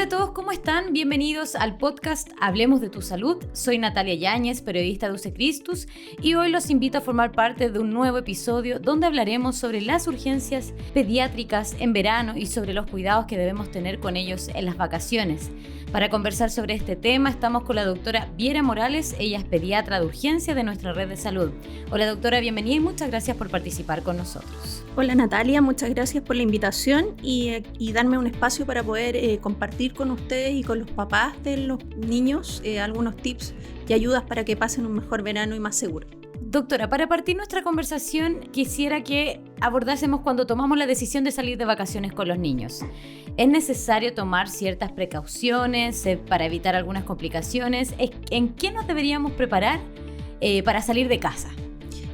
Hola a todos, ¿cómo están? Bienvenidos al podcast Hablemos de tu Salud. Soy Natalia Yáñez, periodista de UC Christus, y hoy los invito a formar parte de un nuevo episodio donde hablaremos sobre las urgencias pediátricas en verano y sobre los cuidados que debemos tener con ellos en las vacaciones. Para conversar sobre este tema estamos con la doctora Viera Morales, ella es pediatra de urgencia de nuestra red de salud. Hola doctora, bienvenida y muchas gracias por participar con nosotros. Hola Natalia, muchas gracias por la invitación y darme un espacio para poder compartir con ustedes y con los papás de los niños algunos tips y ayudas para que pasen un mejor verano y más seguro. Doctora, para partir nuestra conversación quisiera que abordásemos cuando tomamos la decisión de salir de vacaciones con los niños. ¿Es necesario tomar ciertas precauciones para evitar algunas complicaciones? ¿En qué nos deberíamos preparar para salir de casa?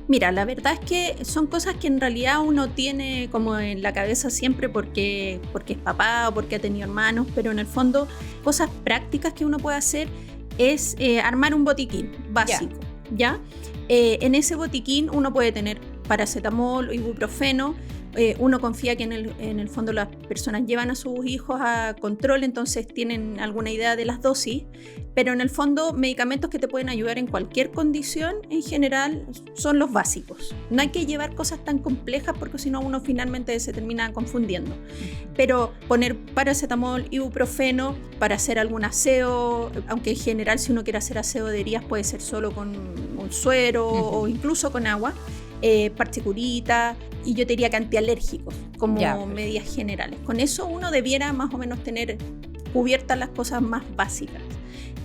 Mira, la verdad es que son cosas que en realidad uno tiene como en la cabeza siempre porque es papá o porque ha tenido hermanos, pero en el fondo cosas prácticas que uno puede hacer es armar un botiquín básico, ¿ya? En ese botiquín uno puede tener paracetamol, ibuprofeno. Uno confía que en el fondo las personas llevan a sus hijos a control, entonces tienen alguna idea de las dosis, pero en el fondo medicamentos que te pueden ayudar en cualquier condición en general son los básicos. No hay que llevar cosas tan complejas porque si no uno finalmente se termina confundiendo. Pero poner paracetamol, ibuprofeno para hacer algún aseo, aunque en general si uno quiere hacer aseo de heridas puede ser solo con un suero o incluso con agua. Parchecurita y yo te diría que antialérgicos como medidas generales. Con eso uno debiera más o menos tener cubiertas las cosas más básicas.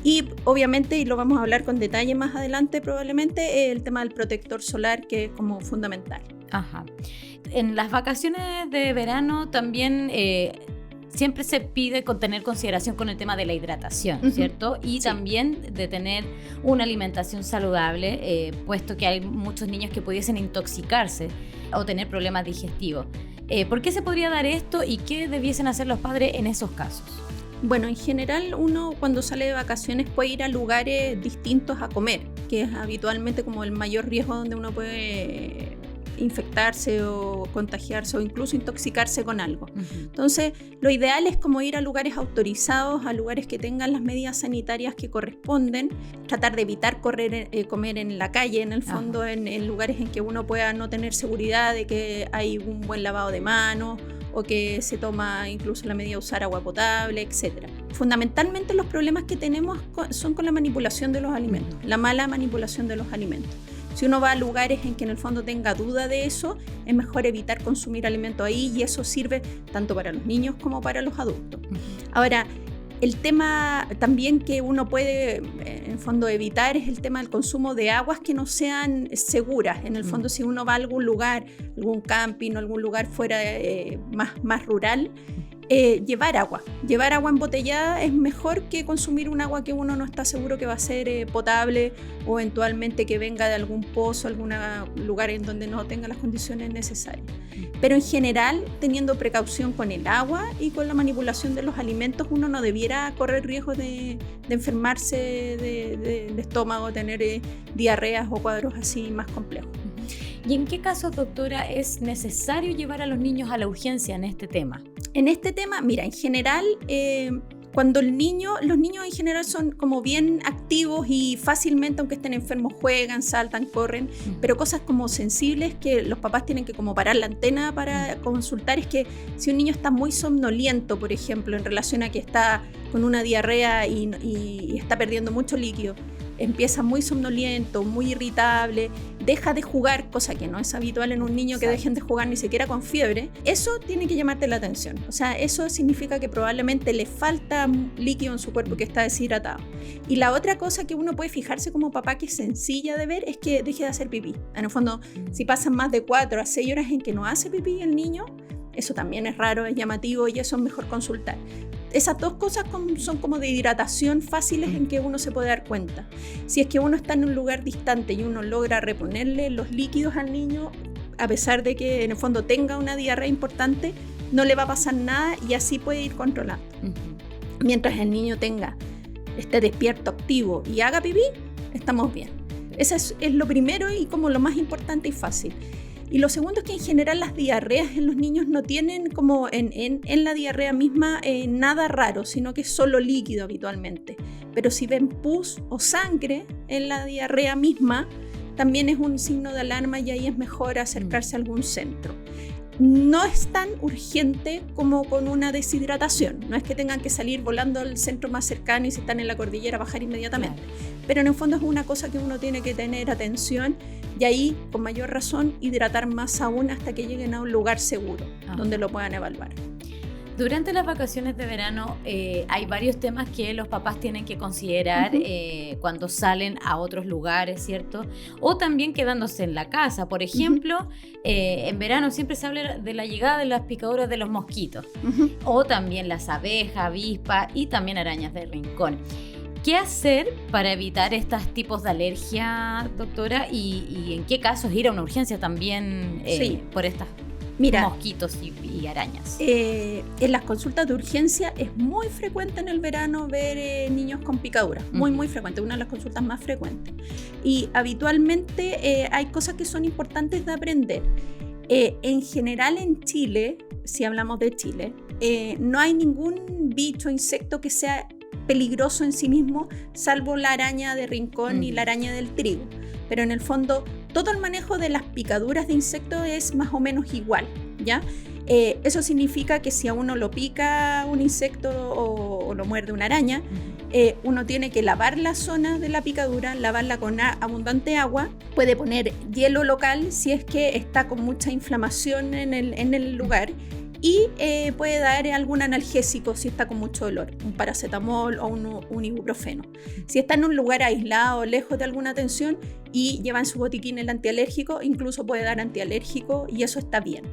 Y obviamente, y lo vamos a hablar con detalle más adelante probablemente, el tema del protector solar que es como fundamental. Ajá. En las vacaciones de verano también siempre se pide tener consideración con el tema de la hidratación, ¿cierto? Y también de tener una alimentación saludable, puesto que hay muchos niños que pudiesen intoxicarse o tener problemas digestivos. ¿Por qué se podría dar esto y qué debiesen hacer los padres en esos casos? Bueno, en general uno cuando sale de vacaciones puede ir a lugares distintos a comer, que es habitualmente como el mayor riesgo donde uno puede infectarse o contagiarse o incluso intoxicarse con algo. Entonces, lo ideal es como ir a lugares autorizados, a lugares que tengan las medidas sanitarias que corresponden, tratar de evitar comer en la calle, en el fondo, en lugares en que uno pueda no tener seguridad de que hay un buen lavado de manos o que se toma incluso la medida de usar agua potable, etc. Fundamentalmente los problemas que tenemos son con la manipulación de los alimentos, la mala manipulación de los alimentos. Si uno va a lugares en que en el fondo tenga duda de eso, es mejor evitar consumir alimentos ahí y eso sirve tanto para los niños como para los adultos. Ahora, el tema también que uno puede en el fondo evitar es el tema del consumo de aguas que no sean seguras. En el fondo, si uno va a algún lugar, algún camping o algún lugar fuera más rural, llevar agua embotellada es mejor que consumir un agua que uno no está seguro que va a ser potable o eventualmente que venga de algún pozo, algún lugar en donde no tenga las condiciones necesarias. Pero en general, teniendo precaución con el agua y con la manipulación de los alimentos, uno no debiera correr riesgo de enfermarse de estómago, tener diarreas o cuadros así más complejos. ¿Y en qué casos, doctora, es necesario llevar a los niños a la urgencia en este tema? En este tema, mira, en general, cuando los niños en general son como bien activos y fácilmente, aunque estén enfermos, juegan, saltan, corren, pero cosas como sensibles que los papás tienen que como parar la antena para consultar es que si un niño está muy somnoliento, por ejemplo, en relación a que está con una diarrea y está perdiendo mucho líquido, empieza muy somnoliento, muy irritable, deja de jugar, cosa que no es habitual en un niño que dejen de jugar ni siquiera con fiebre, eso tiene que llamarte la atención. O sea, eso significa que probablemente le falta líquido en su cuerpo, que está deshidratado. Y la otra cosa que uno puede fijarse como papá, que es sencilla de ver, es que deje de hacer pipí. En el fondo, si pasan más de 4 a 6 horas en que no hace pipí el niño, eso también es raro, es llamativo y eso es mejor consultar. Esas dos cosas son como de hidratación fáciles en que uno se puede dar cuenta. Si es que uno está en un lugar distante y uno logra reponerle los líquidos al niño, a pesar de que en el fondo tenga una diarrea importante, no le va a pasar nada y así puede ir controlando. Mientras el niño esté despierto, activo y haga pipí, estamos bien. Eso es lo primero y como lo más importante y fácil. Y lo segundo es que en general las diarreas en los niños no tienen como en la diarrea misma nada raro, sino que es solo líquido habitualmente. Pero si ven pus o sangre en la diarrea misma, también es un signo de alarma y ahí es mejor acercarse a algún centro. No es tan urgente como con una deshidratación. No es que tengan que salir volando al centro más cercano y si están en la cordillera bajar inmediatamente. Pero en el fondo es una cosa que uno tiene que tener atención y ahí, con mayor razón, hidratar más aún hasta que lleguen a un lugar seguro donde lo puedan evaluar. Durante las vacaciones de verano hay varios temas que los papás tienen que considerar cuando salen a otros lugares, ¿cierto? O también quedándose en la casa. Por ejemplo, en verano siempre se habla de la llegada de las picaduras de los mosquitos. O también las abejas, avispas y también arañas de rincón. ¿Qué hacer para evitar estos tipos de alergia, doctora? ¿Y en qué casos ir a una urgencia también por estas mosquitos y arañas? En las consultas de urgencia es muy frecuente en el verano ver niños con picaduras, muy frecuente, una de las consultas más frecuentes. Y habitualmente hay cosas que son importantes de aprender. En general en Chile, si hablamos de Chile, no hay ningún bicho, insecto que sea peligroso en sí mismo, salvo la araña de rincón y la araña del trigo. Pero en el fondo, todo el manejo de las picaduras de insectos es más o menos igual, ¿ya? Eso significa que si a uno lo pica un insecto o lo muerde una araña, uno tiene que lavar la zona de la picadura, lavarla con abundante agua, puede poner hielo local si es que está con mucha inflamación en el lugar, y puede dar algún analgésico si está con mucho dolor, un paracetamol o un ibuprofeno. Si está en un lugar aislado, lejos de alguna tensión y lleva en su botiquín el antialérgico, incluso puede dar antialérgico y eso está bien.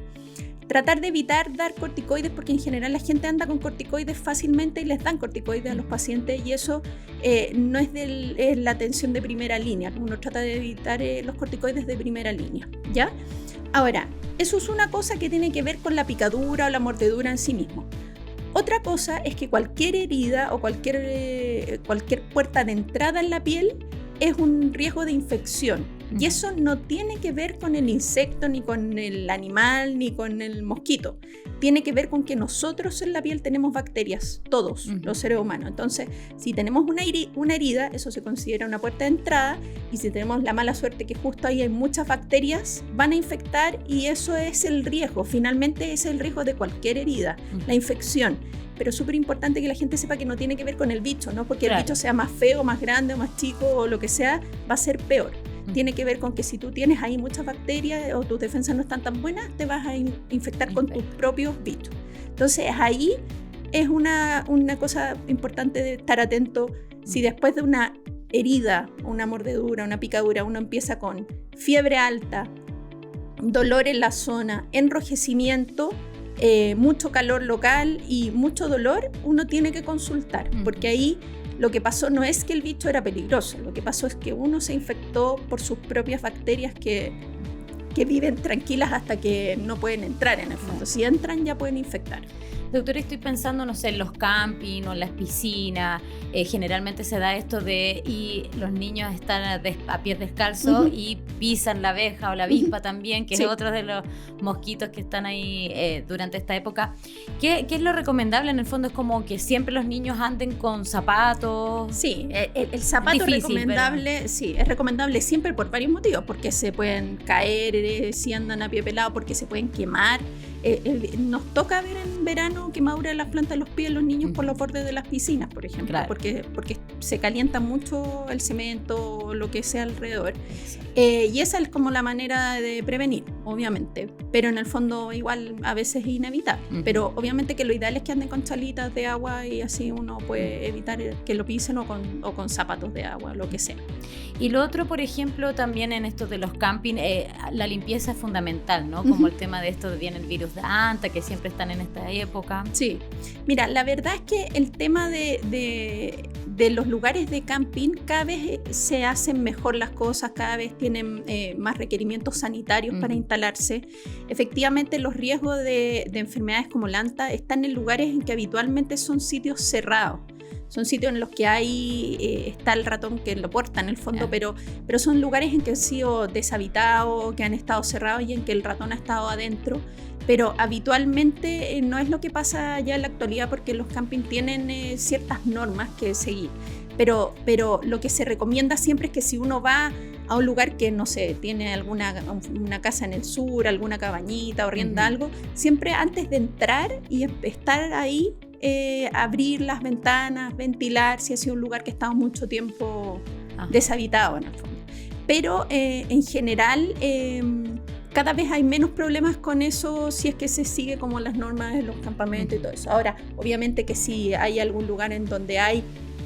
Tratar de evitar dar corticoides porque en general la gente anda con corticoides fácilmente y les dan corticoides a los pacientes y eso no es la atención de primera línea. Uno trata de evitar los corticoides de primera línea, ¿ya? Ahora, eso es una cosa que tiene que ver con la picadura o la mordedura en sí mismo. Otra cosa es que cualquier herida o cualquier puerta de entrada en la piel es un riesgo de infección. Y eso no tiene que ver con el insecto, ni con el animal, ni con el mosquito. Tiene que ver con que nosotros en la piel tenemos bacterias, todos los seres humanos. Entonces, si tenemos una herida, eso se considera una puerta de entrada. Y si tenemos la mala suerte que justo ahí hay muchas bacterias, van a infectar y eso es el riesgo. Finalmente, ese es el riesgo de cualquier herida, la infección. Pero es súper importante que la gente sepa que no tiene que ver con el bicho, ¿no? Porque el bicho sea más feo, más grande o más chico o lo que sea, va a ser peor. Tiene que ver con que si tú tienes ahí muchas bacterias o tus defensas no están tan buenas, te vas a infectar con tus propios bichos. Entonces ahí es una cosa importante de estar atento. Si después de una herida, una mordedura, una picadura, uno empieza con fiebre alta, dolor en la zona, enrojecimiento, mucho calor local y mucho dolor, uno tiene que consultar, porque ahí lo que pasó no es que el bicho era peligroso, lo que pasó es que uno se infectó por sus propias bacterias que viven tranquilas hasta que no pueden entrar en el fondo. Si entran ya pueden infectar. Doctora, estoy pensando, no sé, en los campings o en las piscinas, generalmente se da esto y los niños están a pies descalzos y pisan la abeja o la avispa también, que es otro de los mosquitos que están ahí durante esta época. ¿Qué es lo recomendable? En el fondo es como que siempre los niños anden con zapatos. Sí, el zapato es recomendable, pero... sí, es recomendable siempre por varios motivos, porque se pueden caer si andan a pie pelado, porque se pueden quemar. Nos toca ver en verano quemadura de las plantas de los pies en los niños por los bordes de las piscinas, por ejemplo, porque se calienta mucho el cemento o lo que sea alrededor. Y esa es como la manera de prevenir, obviamente, pero en el fondo igual a veces es inevitable. Pero obviamente que lo ideal es que anden con chalitas de agua y así uno puede evitar que lo pisen o con zapatos de agua, lo que sea. Y lo otro, por ejemplo, también en esto de los campings, la limpieza es fundamental, ¿no? Como el tema de esto de viene el virus de anta, que siempre están en esta época. Sí, mira, la verdad es que el tema de los lugares de camping cada vez se hacen mejor las cosas, cada vez tienen más requerimientos sanitarios para instalarse. Efectivamente, los riesgos de enfermedades como la anta están en lugares en que habitualmente son sitios cerrados. son sitios en los que está el ratón que lo porta en el fondo, pero son lugares en que han sido deshabitados, que han estado cerrados y en que el ratón ha estado adentro. Pero habitualmente no es lo que pasa ya en la actualidad, porque los campings tienen ciertas normas que seguir. Pero lo que se recomienda siempre es que si uno va a un lugar que, no sé, tiene una casa en el sur, alguna cabañita o rienda algo, siempre antes de entrar y estar ahí, abrir las ventanas, ventilar, si ha sido un lugar que ha estado mucho tiempo deshabitado en el fondo. Pero en general cada vez hay menos problemas con eso si es que se sigue como las normas de los campamentos y todo eso. Ahora, obviamente que si hay algún lugar en donde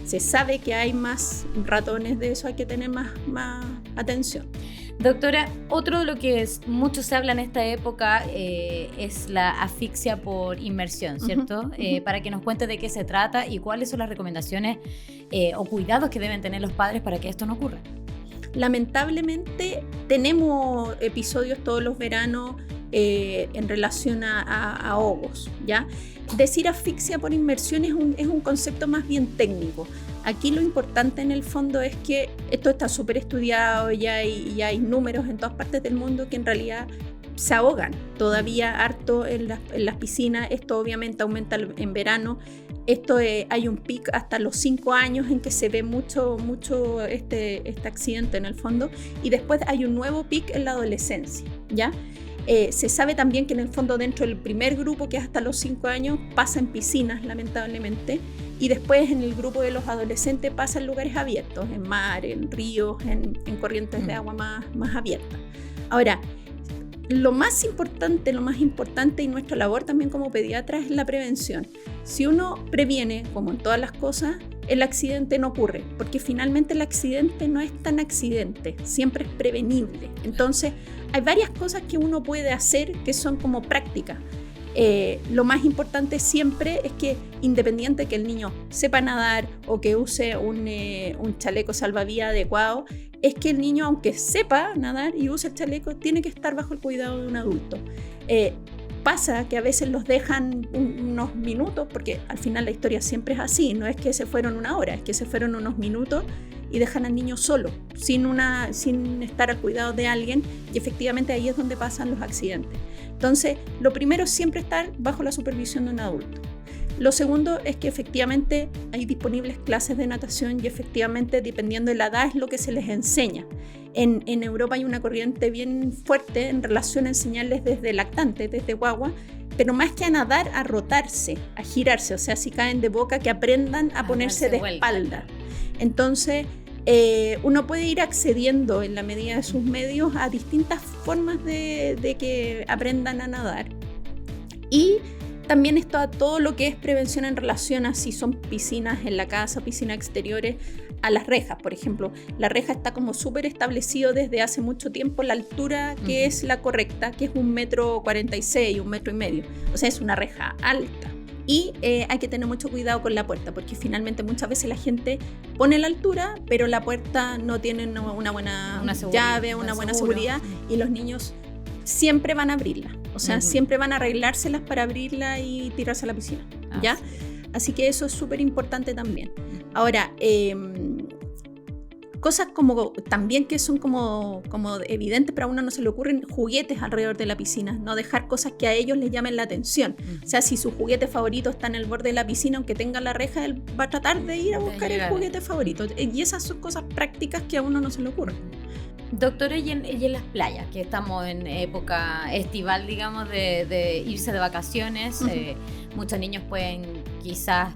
se sabe que hay más ratones de eso, hay que tener más atención. Doctora, otro de lo que mucho se habla en esta época es la asfixia por inmersión, ¿cierto? Para que nos cuente de qué se trata y cuáles son las recomendaciones o cuidados que deben tener los padres para que esto no ocurra. Lamentablemente tenemos episodios todos los veranos en relación a ahogos, ¿ya? Decir asfixia por inmersión es un concepto más bien técnico. Aquí lo importante en el fondo es que esto está súper estudiado, ya hay números en todas partes del mundo que en realidad se ahogan todavía harto en las piscinas. Esto obviamente aumenta en verano. Hay un pic hasta los 5 años en que se ve mucho este accidente en el fondo, y después hay un nuevo pic en la adolescencia, ¿ya? Se sabe también que en el fondo dentro del primer grupo, que es hasta los 5 años, pasa en piscinas lamentablemente, y después en el grupo de los adolescentes pasa en lugares abiertos, en mar, en ríos, en corrientes de agua más abiertas. Ahora, lo más importante y nuestra labor también como pediatra es la prevención. Si uno previene, como en todas las cosas, el accidente no ocurre, porque finalmente el accidente no es tan accidente, siempre es prevenible. Entonces, hay varias cosas que uno puede hacer que son como prácticas. Lo más importante siempre es que, independiente de que el niño sepa nadar o que use un chaleco salvavidas adecuado, es que el niño, aunque sepa nadar y use el chaleco, tiene que estar bajo el cuidado de un adulto. Pasa que a veces los dejan unos minutos, porque al final la historia siempre es así, no es que se fueron una hora, es que se fueron unos minutos y dejan al niño solo, sin estar al cuidado de alguien, y efectivamente ahí es donde pasan los accidentes. Entonces, lo primero es siempre estar bajo la supervisión de un adulto. Lo segundo es que efectivamente hay disponibles clases de natación, y efectivamente, dependiendo de la edad, es lo que se les enseña. En Europa hay una corriente bien fuerte en relación a enseñarles desde lactantes, desde guagua, pero más que a nadar, a rotarse, a girarse, o sea, si caen de boca, que aprendan a ponerse de espalda. Entonces, uno puede ir accediendo en la medida de sus medios a distintas formas de que aprendan a nadar. Y también está todo lo que es prevención en relación a si son piscinas en la casa, piscinas exteriores, a las rejas, por ejemplo. La reja está como súper establecido desde hace mucho tiempo la altura que es la correcta, que es 1,46 m, 1,5 m. O sea, es una reja alta. Y hay que tener mucho cuidado con la puerta, porque finalmente muchas veces la gente pone la altura, pero la puerta no tiene una buena llave, una buena seguridad, y los niños siempre van a abrirla. O sea, siempre van a arreglárselas para abrirla y tirarse a la piscina, ¿ya? Así que eso es súper importante también. Ahora, cosas como también que son como evidentes, pero a uno no se le ocurren, juguetes alrededor de la piscina, no dejar cosas que a ellos les llamen la atención. O sea, si su juguete favorito está en el borde de la piscina, aunque tenga la reja, él va a tratar de ir a buscar el juguete favorito. Y esas son cosas prácticas que a uno no se le ocurren. Doctora, y en las playas, que estamos en época estival, digamos, de irse de vacaciones, muchos niños pueden quizás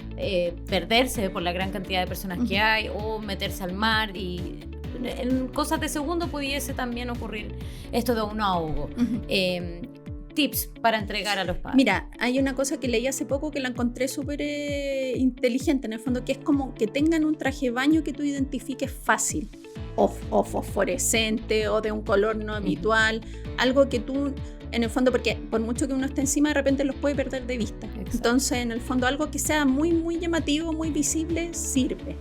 perderse por la gran cantidad de personas que hay, o meterse al mar, y en cosas de segundo pudiese también ocurrir esto de un ahogo. Tips para entregar a los padres. Mira, hay una cosa que leí hace poco que la encontré súper inteligente en el fondo, que es como que tengan un traje de baño que tú identifiques fácil, o fosforescente, o de un color no habitual, algo que tú, en el fondo, porque por mucho que uno esté encima, de repente los puede perder de vista. Exacto. Entonces, en el fondo, algo que sea muy, muy llamativo, muy visible, sirve.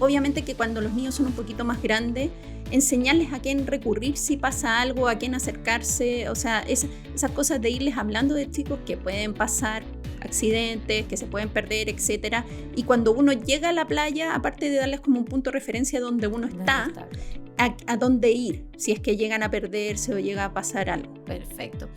Obviamente que cuando los niños son un poquito más grandes, enseñarles a quién recurrir si pasa algo, a quién acercarse, o sea, esas cosas de irles hablando de chicos que pueden pasar accidentes, que se pueden perder, etcétera. Y cuando uno llega a la playa, aparte de darles como un punto de referencia donde uno está, a dónde ir, si es que llegan a perderse o llega a pasar algo. Perfecto.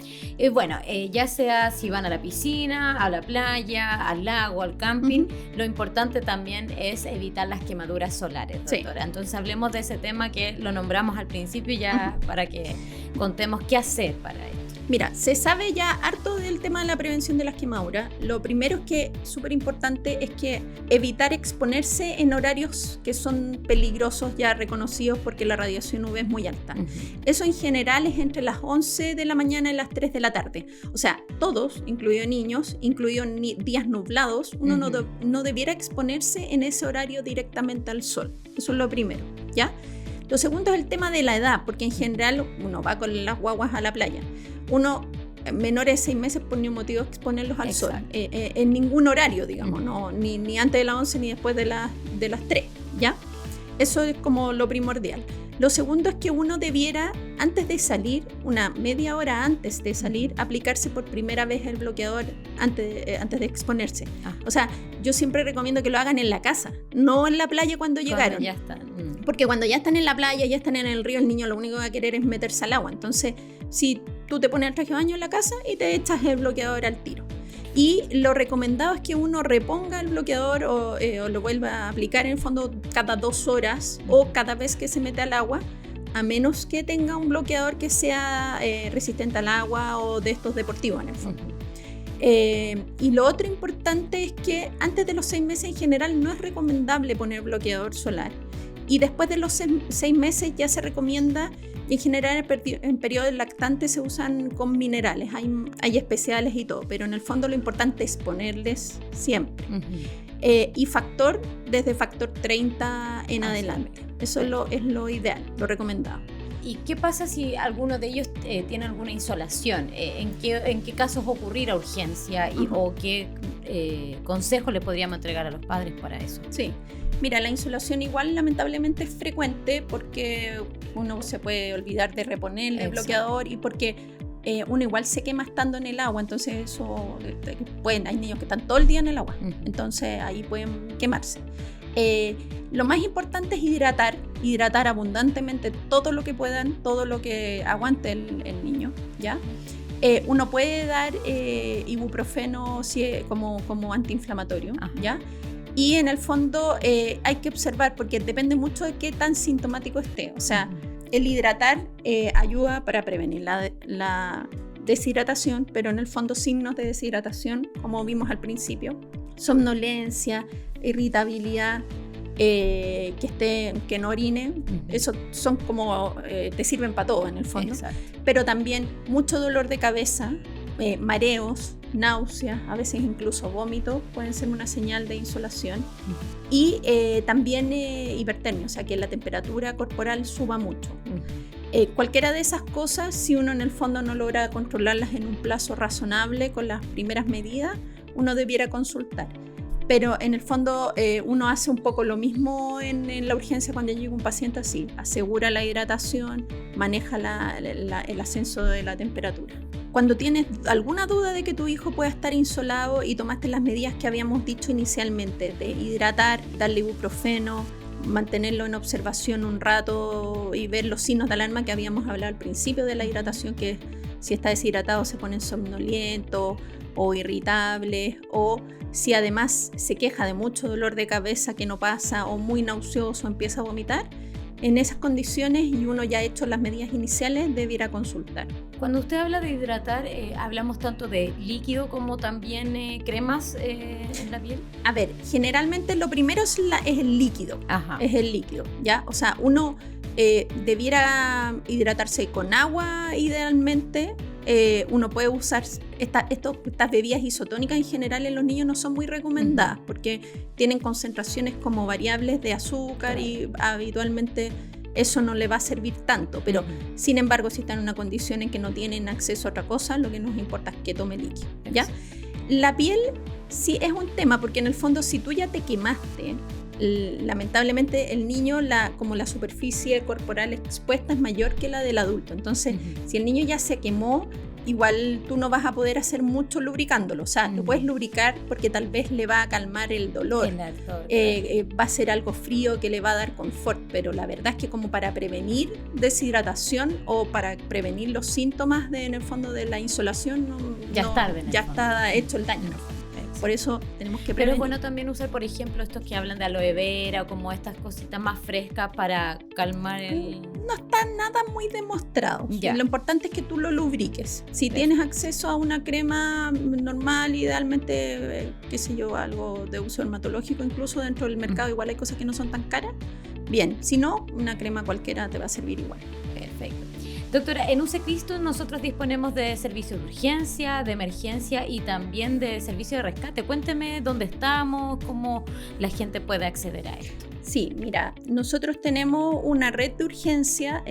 Ya sea si van a la piscina, a la playa, al lago, al camping, lo importante también es evitar las quemaduras solares, doctora. Sí. Entonces hablemos de ese tema que lo nombramos al principio ya para que contemos qué hacer para ello. Mira, se sabe ya harto del tema de la prevención de las quemaduras. Lo primero es que súper importante es que evitar exponerse en horarios que son peligrosos ya reconocidos porque la radiación UV es muy alta. Eso en general es entre las 11 de la mañana y las 3 de la tarde. O sea, todos, incluidos niños, incluidos días nublados, uno no debiera exponerse en ese horario directamente al sol. Eso es lo primero, ¿ya? Lo segundo es el tema de la edad, porque en general uno va con las guaguas a la playa. Uno, menores de 6 meses, por ningún motivo exponerlos al sol. En ningún horario, digamos, no, ni antes de las 11 ni después de las 3, ¿ya? Eso es como lo primordial. Lo segundo es que uno debiera, antes de salir, una media hora antes de salir, aplicarse por primera vez el bloqueador antes de exponerse. O sea, yo siempre recomiendo que lo hagan en la casa, no en la playa cuando llegaron. Ya están. Porque cuando ya están en la playa, ya están en el río, el niño lo único que va a querer es meterse al agua. Entonces, si tú te pones el traje de baño en la casa y te echas el bloqueador al tiro. Y lo recomendado es que uno reponga el bloqueador o lo vuelva a aplicar en el fondo cada 2 horas o cada vez que se mete al agua, a menos que tenga un bloqueador que sea resistente al agua o de estos deportivos en el fondo. Y lo otro importante es que antes de los 6 meses en general no es recomendable poner bloqueador solar. Y después de los 6 meses ya se recomienda, y en general en periodo del lactante se usan con minerales, hay especiales y todo, pero en el fondo lo importante es ponerles siempre. Y desde factor 30 en adelante. Eso es lo ideal, lo recomendado. ¿Y qué pasa si alguno de ellos tiene alguna insolación? ¿En qué casos ocurrir a urgencia? ¿O qué consejo le podríamos entregar a los padres para eso? Sí. Mira, la insolación igual lamentablemente es frecuente porque uno se puede olvidar de reponer el bloqueador y porque uno igual se quema estando en el agua, entonces eso hay niños que están todo el día en el agua, entonces ahí pueden quemarse. Lo más importante es hidratar abundantemente todo lo que puedan, todo lo que aguante el niño, ¿ya? Uno puede dar ibuprofeno como antiinflamatorio, ¿ya? Y en el fondo hay que observar porque depende mucho de qué tan sintomático esté. O sea, el hidratar ayuda para prevenir la deshidratación, pero en el fondo signos de deshidratación, como vimos al principio, somnolencia, irritabilidad, que no orine, eso son como te sirven para todo en el fondo. Exacto. Pero también mucho dolor de cabeza, mareos, náuseas, a veces incluso vómitos pueden ser una señal de insolación. Y también hipertermia, o sea que la temperatura corporal suba mucho. Cualquiera de esas cosas, si uno en el fondo no logra controlarlas en un plazo razonable con las primeras medidas, uno debiera consultar. Pero en el fondo uno hace un poco lo mismo en la urgencia cuando llega un paciente así, asegura la hidratación, maneja el ascenso de la temperatura. Cuando tienes alguna duda de que tu hijo pueda estar insolado y tomaste las medidas que habíamos dicho inicialmente, de hidratar, darle ibuprofeno, mantenerlo en observación un rato y ver los signos de alarma que habíamos hablado al principio de la hidratación, que si está deshidratado se ponen somnolientos o irritables, o si además se queja de mucho dolor de cabeza que no pasa o muy nauseoso, empieza a vomitar. En esas condiciones y uno ya ha hecho las medidas iniciales, debiera consultar. Cuando usted habla de hidratar, ¿hablamos tanto de líquido como también cremas en la piel? A ver, generalmente lo primero es el líquido. Ajá. Es el líquido, ¿ya? O sea, uno debiera hidratarse con agua idealmente. Uno puede usar estas bebidas isotónicas en general en los niños no son muy recomendadas porque tienen concentraciones como variables de azúcar y habitualmente eso no le va a servir tanto, pero sin embargo si están en una condición en que no tienen acceso a otra cosa, lo que nos importa es que tome líquido, ¿ya? La piel sí es un tema porque en el fondo si tú ya te quemaste, lamentablemente el niño, como la superficie corporal expuesta es mayor que la del adulto. Entonces, si el niño ya se quemó, igual tú no vas a poder hacer mucho lubricándolo. O sea, lo puedes lubricar porque tal vez le va a calmar el dolor. Va a ser algo frío que le va a dar confort, pero la verdad es que como para prevenir deshidratación o para prevenir los síntomas en el fondo de la insolación, ya está hecho el daño. Por eso tenemos que prevenir. Pero es bueno también usar, por ejemplo, estos que hablan de aloe vera o como estas cositas más frescas para calmar el... No está nada muy demostrado. Lo importante es que tú lo lubriques. Si tienes acceso a una crema normal, idealmente, qué sé yo, algo de uso dermatológico, incluso dentro del mercado, igual hay cosas que no son tan caras. Bien, si no, una crema cualquiera te va a servir igual. Perfecto. Doctora, en UC Cristo nosotros disponemos de servicio de urgencia, de emergencia y también de servicio de rescate. Cuénteme dónde estamos, cómo la gente puede acceder a esto. Sí, mira, nosotros tenemos una red de urgencia,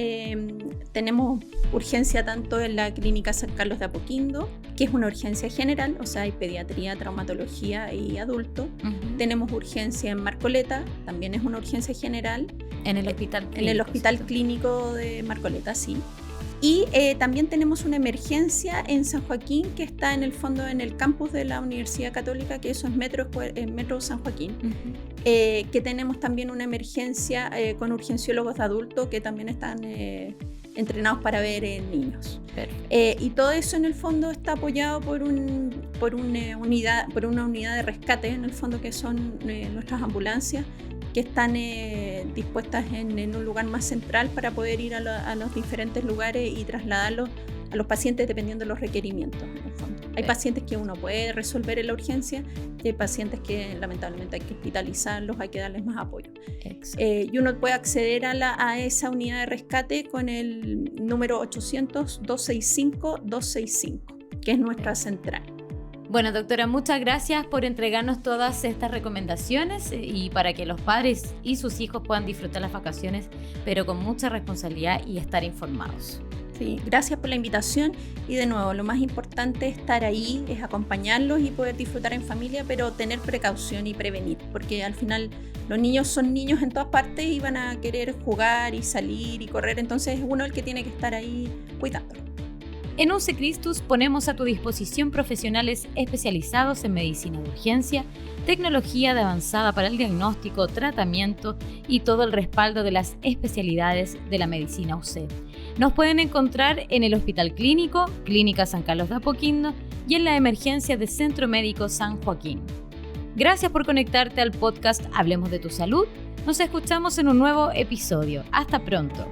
tenemos urgencia tanto en la Clínica San Carlos de Apoquindo, que es una urgencia general, o sea, hay pediatría, traumatología y adulto. Tenemos urgencia en Marcoleta, también es una urgencia general. En el hospital clínico. En el hospital clínico de Marcoleta, sí. Y también tenemos una emergencia en San Joaquín, que está en el fondo en el campus de la Universidad Católica, que eso es Metro San Joaquín. Que tenemos también una emergencia con urgenciólogos de adultos que también están entrenados para ver niños. Y todo eso en el fondo está apoyado por una unidad de rescate, en el fondo, que son nuestras ambulancias, que están dispuestas en un lugar más central para poder ir a los diferentes lugares y trasladarlos a los pacientes dependiendo de los requerimientos, en el fondo. Hay pacientes que uno puede resolver en la urgencia y hay pacientes que lamentablemente hay que hospitalizarlos, hay que darles más apoyo. Y uno puede acceder a esa unidad de rescate con el número 800-265-265, que es nuestra central. Bueno, doctora, muchas gracias por entregarnos todas estas recomendaciones y para que los padres y sus hijos puedan disfrutar las vacaciones, pero con mucha responsabilidad y estar informados. Sí, gracias por la invitación y de nuevo, lo más importante es estar ahí, es acompañarlos y poder disfrutar en familia, pero tener precaución y prevenir, porque al final los niños son niños en todas partes y van a querer jugar y salir y correr, entonces es uno el que tiene que estar ahí cuidándolo. En UC Christus ponemos a tu disposición profesionales especializados en medicina de urgencia, tecnología de avanzada para el diagnóstico, tratamiento y todo el respaldo de las especialidades de la medicina UC. Nos pueden encontrar en el Hospital Clínico, Clínica San Carlos de Apoquindo y en la emergencia de Centro Médico San Joaquín. Gracias por conectarte al podcast Hablemos de tu Salud. Nos escuchamos en un nuevo episodio. Hasta pronto.